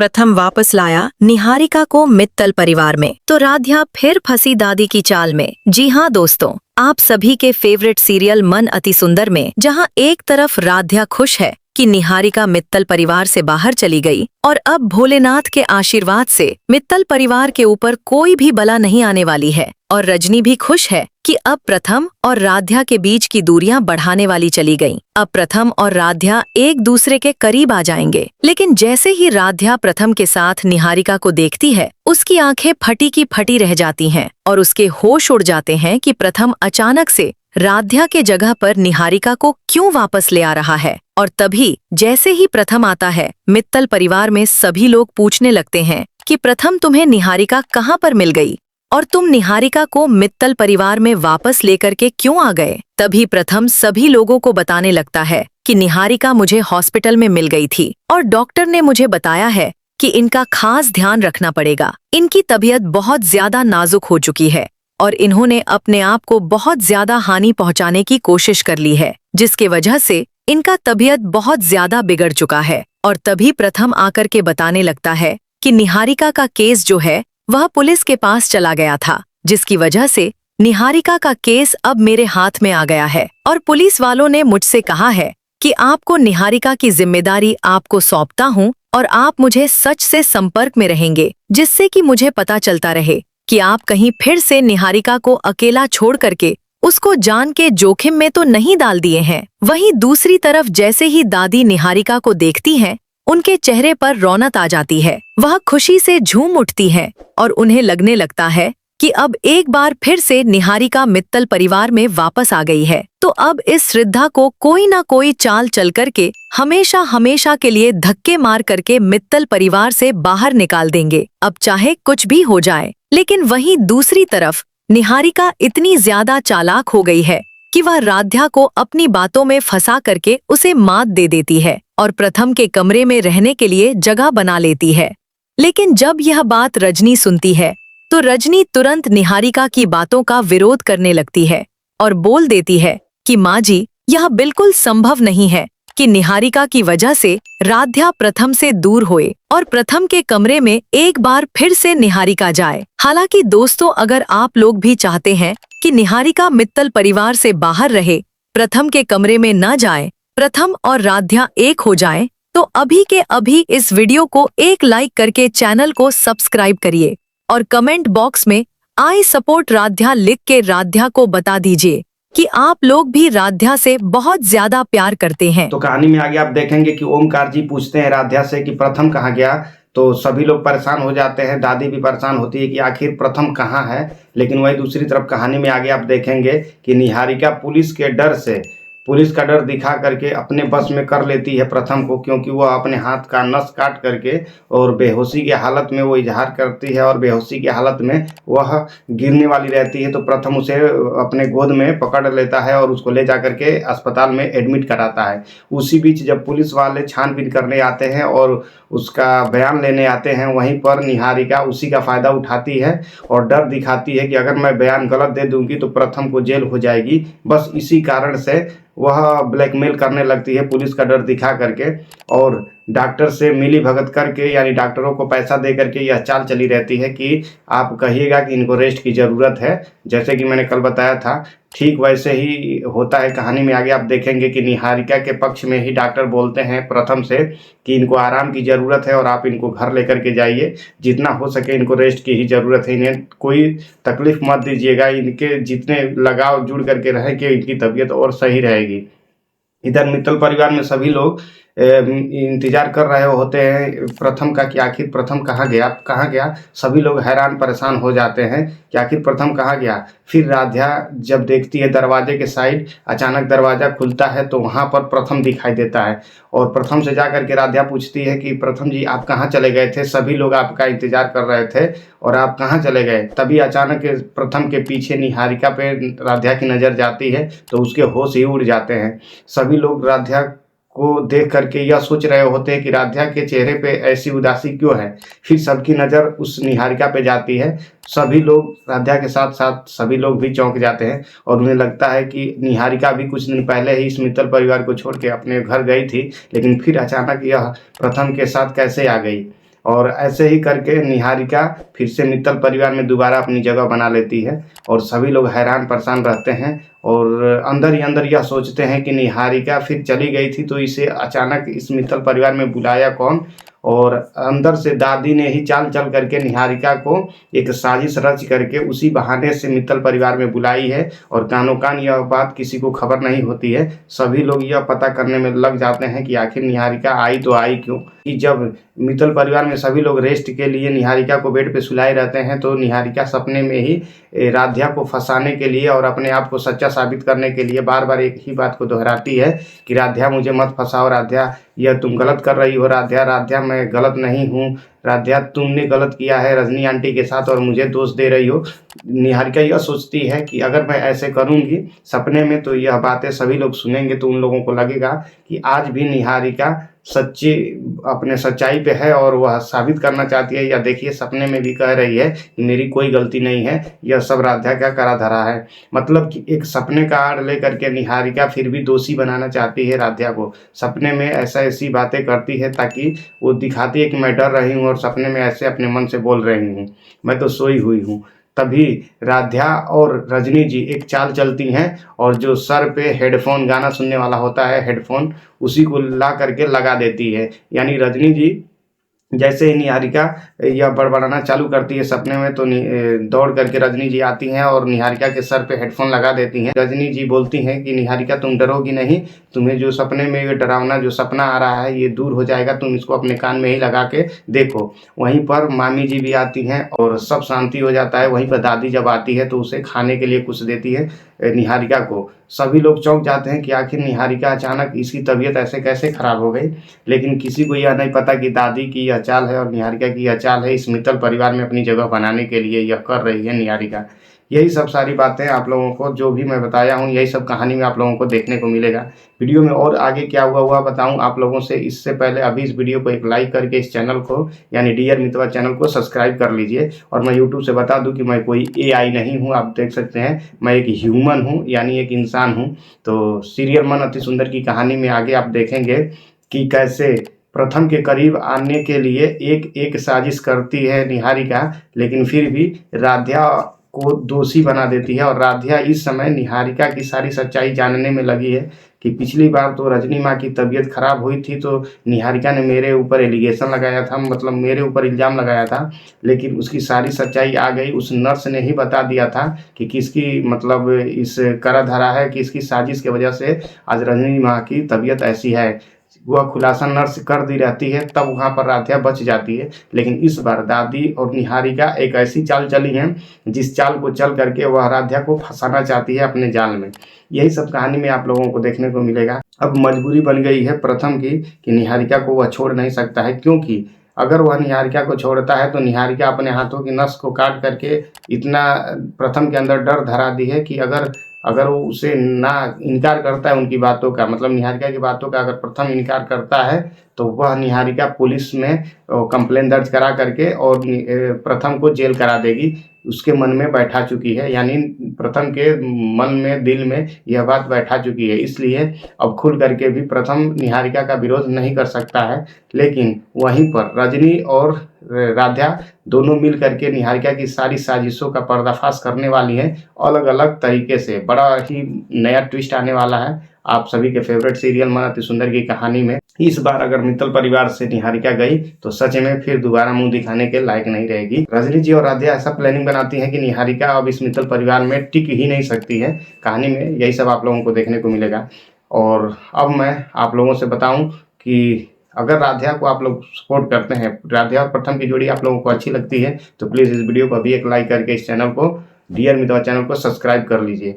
प्रथम वापस लाया निहारिका को मित्तल परिवार में, तो राध्या फिर फंसी दादी की चाल में। जी हाँ दोस्तों, आप सभी के फेवरेट सीरियल मन अति सुंदर में जहाँ एक तरफ राध्या खुश है कि निहारिका मित्तल परिवार से बाहर चली गई और अब भोलेनाथ के आशीर्वाद से मित्तल परिवार के ऊपर कोई भी बला नहीं आने वाली है, और रजनी भी खुश है कि अब प्रथम और राध्या के बीच की दूरियां बढ़ाने वाली चली गईं। अब प्रथम और राध्या एक दूसरे के करीब आ जाएंगे। लेकिन जैसे ही राध्या प्रथम के साथ निहारिका को देखती है, उसकी आंखें फटी की फटी रह जाती हैं और उसके होश उड़ जाते हैं कि प्रथम अचानक से राध्या के जगह पर निहारिका को क्यों वापस ले आ रहा है। और तभी जैसे ही प्रथम आता है, मित्तल परिवार में सभी लोग पूछने लगते हैं कि प्रथम तुम्हें निहारिका कहाँ पर मिल गई और तुम निहारिका को मित्तल परिवार में वापस लेकर के क्यों आ गए। तभी प्रथम सभी लोगों को बताने लगता है कि निहारिका मुझे हॉस्पिटल में मिल गई थी और डॉक्टर ने मुझे बताया है कि इनका खास ध्यान रखना पड़ेगा। इनकी तबीयत बहुत ज्यादा नाजुक हो चुकी है और इन्होंने अपने आप को बहुत ज्यादा हानि पहुंचाने की कोशिश कर ली है, जिसके वजह से इनका तबीयत बहुत ज्यादा बिगड़ चुका है। और तभी प्रथम आकर के बताने लगता है कि निहारिका का केस जो है वह पुलिस के पास चला गया था, जिसकी वजह से निहारिका का केस अब मेरे हाथ में आ गया है और पुलिस वालों ने मुझसे कहा है कि आपको निहारिका की जिम्मेदारी आपको सौंपता हूं और आप मुझे सच से संपर्क में रहेंगे, जिससे कि मुझे पता चलता रहे कि आप कहीं फिर से निहारिका को अकेला छोड़ करके उसको जान के जोखिम में तो नहीं डाल दिए हैं। वहीं दूसरी तरफ जैसे ही दादी निहारिका को देखती हैं, उनके चेहरे पर रौनक आ जाती है। वह खुशी से झूम उठती हैं और उन्हें लगने लगता है कि अब एक बार फिर से निहारिका मित्तल परिवार में वापस आ गई है, तो अब इस श्रद्धा को कोई ना कोई चाल चल करके हमेशा हमेशा के लिए धक्के मार करके मित्तल परिवार से बाहर निकाल देंगे, अब चाहे कुछ भी हो जाए। लेकिन वहीं दूसरी तरफ निहारिका इतनी ज्यादा चालाक हो गई है कि वह राध्या को अपनी बातों में फंसा करके उसे मात दे देती है और प्रथम के कमरे में रहने के लिए जगह बना लेती है। लेकिन जब यह बात रजनी सुनती है तो रजनी तुरंत निहारिका की बातों का विरोध करने लगती है और बोल देती है कि माँ जी, यह बिल्कुल संभव नहीं है कि निहारिका की वजह से राध्या प्रथम से दूर होए और प्रथम के कमरे में एक बार फिर से निहारिका जाए। हालांकि दोस्तों, अगर आप लोग भी चाहते हैं कि निहारिका मित्तल परिवार से बाहर रहे, प्रथम के कमरे में न जाए, प्रथम और राध्या एक हो जाएं, तो अभी के अभी इस वीडियो को एक लाइक करके चैनल को सब्सक्राइब करिए और कमेंट बॉक्स में आई सपोर्ट राध्या लिख के राध्या को बता दीजिए कि आप लोग भी राध्या से बहुत ज्यादा प्यार करते हैं। तो कहानी में आगे आप देखेंगे कि ओमकार जी पूछते हैं राध्या से कि प्रथम कहाँ गया, तो सभी लोग परेशान हो जाते हैं। दादी भी परेशान होती है कि आखिर प्रथम कहाँ है। लेकिन वही दूसरी तरफ कहानी में आगे आप देखेंगे कि निहारिका पुलिस के डर से, पुलिस का डर दिखा करके अपने बस में कर लेती है प्रथम को, क्योंकि वह अपने हाथ का नस काट करके और बेहोशी की हालत में वो इजहार करती है और बेहोशी की हालत में वह गिरने वाली रहती है। तो प्रथम उसे अपने गोद में पकड़ लेता है और उसको ले जा करके अस्पताल में एडमिट कराता है। उसी बीच जब पुलिस वाले छानबीन करने आते हैं और उसका बयान लेने आते हैं, वहीं पर निहारिका उसी का फ़ायदा उठाती है और डर दिखाती है कि अगर मैं बयान गलत दे दूंगी तो प्रथम को जेल हो जाएगी। बस इसी कारण से वह ब्लैकमेल करने लगती है पुलिस का डर दिखा करके और डॉक्टर से मिली भगत करके, यानी डॉक्टरों को पैसा दे करके यह चाल चली रहती है कि आप कहिएगा कि इनको रेस्ट की ज़रूरत है। जैसे कि मैंने कल बताया था, ठीक वैसे ही होता है। कहानी में आगे आप देखेंगे कि निहारिका के पक्ष में ही डॉक्टर बोलते हैं प्रथम से कि इनको आराम की ज़रूरत है और आप इनको घर लेकर के जाइए, जितना हो सके इनको रेस्ट की ही ज़रूरत है, इन्हें कोई तकलीफ मत दीजिएगा, इनके जितने लगाव जुड़ करके रहेंगे इनकी तबीयत और सही रहेगी। इधर मित्तल परिवार में सभी लोग इंतजार कर रहे होते हैं प्रथम का कि आखिर प्रथम कहाँ गया। सभी लोग हैरान परेशान हो जाते हैं कि आखिर प्रथम कहाँ गया। फिर राध्या जब देखती है दरवाजे के साइड, अचानक दरवाज़ा खुलता है तो वहाँ पर प्रथम दिखाई देता है और प्रथम से जा कर के राध्या पूछती है कि प्रथम जी, आप कहाँ चले गए थे? सभी लोग आपका इंतजार कर रहे थे और आप कहाँ चले गए? तभी अचानक प्रथम के पीछे निहारिका पे राध्या की नज़र जाती है तो उसके होश ही उड़ जाते हैं। सभी लोग राध्या को देख करके यह सोच रहे होते हैं कि राध्या के चेहरे पे ऐसी उदासी क्यों है। फिर सबकी नज़र उस निहारिका पे जाती है। सभी लोग, राध्या के साथ साथ सभी लोग भी चौंक जाते हैं और उन्हें लगता है कि निहारिका भी कुछ दिन पहले ही इस मित्तल परिवार को छोड़ के अपने घर गई थी, लेकिन फिर अचानक यह प्रथम के साथ कैसे आ गई। और ऐसे ही करके निहारिका फिर से मित्तल परिवार में दोबारा अपनी जगह बना लेती है और सभी लोग हैरान परेशान रहते हैं और अंदर ही अंदर यह सोचते हैं कि निहारिका फिर चली गई थी तो इसे अचानक इस मित्तल परिवार में बुलाया कौन। और अंदर से दादी ने ही चाल चल करके निहारिका को एक साजिश रच करके उसी बहाने से मित्तल परिवार में बुलाई है और कानो कान यह बात किसी को खबर नहीं होती है। सभी लोग यह पता करने में लग जाते हैं कि आखिर निहारिका आई तो आई क्यों। कि जब मित्तल परिवार में सभी लोग रेस्ट के लिए निहारिका को बेड पे सुलाए रहते हैं तो निहारिका सपने में ही राध्या को फंसाने के लिए और अपने आप को सच्चा साबित करने के लिए बार बार एक ही बात को दोहराती है कि राध्या मुझे मत फंसाओ, राध्या यह तुम गलत कर रही हो, राध्या राध्या मैं गलत नहीं हूँ, राध्या तुमने गलत किया है रजनी आंटी के साथ और मुझे दोष दे रही हो। निहारिका यह सोचती है कि अगर मैं ऐसे करूँगी सपने में तो यह बातें सभी लोग सुनेंगे तो उन लोगों को लगेगा कि आज भी निहारिका सच्ची अपने सच्चाई पे है और वह साबित करना चाहती है। या देखिए सपने में भी कह रही है कि मेरी कोई गलती नहीं है, यह सब राध्या का करा धरा है। मतलब कि एक सपने का आड़ लेकर के निहारिका फिर भी दोषी बनाना चाहती है राध्या को। सपने में ऐसी बातें करती है ताकि वो दिखाती है कि मैं डर रही हूँ और सपने में ऐसे अपने मन से बोल रही हूँ, मैं तो सोई हुई हूँ। तभी राध्या और रजनी जी एक चाल चलती हैं और जो सर पे हेडफोन गाना सुनने वाला होता है हेडफोन उसी को ला करके लगा देती है। यानी रजनी जी जैसे ही निहारिका यह बड़बड़ाना चालू करती है सपने में तो दौड़ करके रजनी जी आती हैं और निहारिका के सर पे हेडफोन लगा देती हैं। रजनी जी बोलती हैं कि निहारिका तुम डरोगी नहीं, तुम्हें जो सपने में ये डरावना जो सपना आ रहा है ये दूर हो जाएगा, तुम इसको अपने कान में ही लगा के देखो। वहीं पर मामी जी भी आती हैं और सब शांति हो जाता है। वहीं पर दादी जब आती है तो उसे खाने के लिए कुछ देती है निहारिका को। सभी लोग चौंक जाते हैं कि आखिर निहारिका अचानक इसकी तबीयत ऐसे कैसे खराब हो गई, लेकिन किसी को यह नहीं पता कि दादी की यह चाल है और निहारिका की यह चाल है। इस मित्तल परिवार में अपनी जगह बनाने के लिए यह कर रही है निहारिका। यही सब सारी बातें आप लोगों को जो भी मैं बताया हूँ यही सब कहानी में आप लोगों को देखने को मिलेगा। वीडियो में और आगे क्या हुआ बताऊँ आप लोगों से, इससे पहले अभी इस वीडियो को एक लाइक करके इस चैनल को यानी डियर मितवा चैनल को सब्सक्राइब कर लीजिए। और मैं यूट्यूब से बता दूं कि मैं कोई AI नहीं हूं, आप देख सकते हैं मैं एक ह्यूमन हूं यानी एक इंसान हूं। तो सीरियल मन अति सुंदर की कहानी में आगे आप देखेंगे कि कैसे प्रथम के करीब आने के लिए एक एक साजिश करती है निहारिका, लेकिन फिर भी राध्या को दोषी बना देती है। और राध्या इस समय निहारिका की सारी सच्चाई जानने में लगी है कि पिछली बार तो रजनी माँ की तबीयत खराब हुई थी तो निहारिका ने मेरे ऊपर एलिगेशन लगाया था, मतलब मेरे ऊपर इल्ज़ाम लगाया था, लेकिन उसकी सारी सच्चाई आ गई। उस नर्स ने ही बता दिया था कि किसकी मतलब इस करा धरा है, कि इसकी साजिश की वजह से आज रजनी माँ की तबीयत ऐसी है। वह खुलासा नर्स कर दी रहती है तब वहाँ पर राध्या बच जाती है। लेकिन इस बार दादी और निहारिका एक ऐसी चाल चली हैं जिस चाल को चल करके वह राध्या को फंसाना चाहती है अपने जाल में। यही सब कहानी में आप लोगों को देखने को मिलेगा। अब मजबूरी बन गई है प्रथम की कि निहारिका को वह छोड़ नहीं सकता है, क्योंकि अगर वह निहारिका को छोड़ता है तो निहारिका अपने हाथों की नस को काट करके इतना प्रथम के अंदर डर धरा दी है कि अगर वो उसे ना इनकार करता है उनकी बातों का, मतलब निहारिका की बातों का अगर प्रथम इनकार करता है तो वह निहारिका पुलिस में कंप्लेन दर्ज करा करके और प्रथम को जेल करा देगी। उसके मन में बैठा चुकी है, यानी प्रथम के मन में दिल में यह बात बैठा चुकी है। इसलिए अब खुल करके भी प्रथम निहारिका का विरोध नहीं कर सकता है। लेकिन वहीं पर रजनी और राध्या दोनों मिल करके निहारिका की सारी साजिशों का पर्दाफाश करने वाली है अलग अलग तरीके से। बड़ा ही नया ट्विस्ट आने वाला है आप सभी के फेवरेट सीरियल मन अति सुंदर की कहानी में। इस बार अगर मित्तल परिवार से निहारिका गई तो सच में फिर दोबारा मुंह दिखाने के लायक नहीं रहेगी। रजनी जी और राध्या ऐसा प्लानिंग बनाती हैं कि निहारिका अब इस मित्तल परिवार में टिक ही नहीं सकती है। कहानी में यही सब आप लोगों को देखने को मिलेगा। और अब मैं आप लोगों से बताऊं कि अगर राध्या को आप लोग सपोर्ट करते हैं, राध्या और प्रथम की जोड़ी आप लोगों को अच्छी लगती है तो प्लीज़ इस वीडियो को अभी एक लाइक करके इस चैनल को डियर मितवा चैनल को सब्सक्राइब कर लीजिए।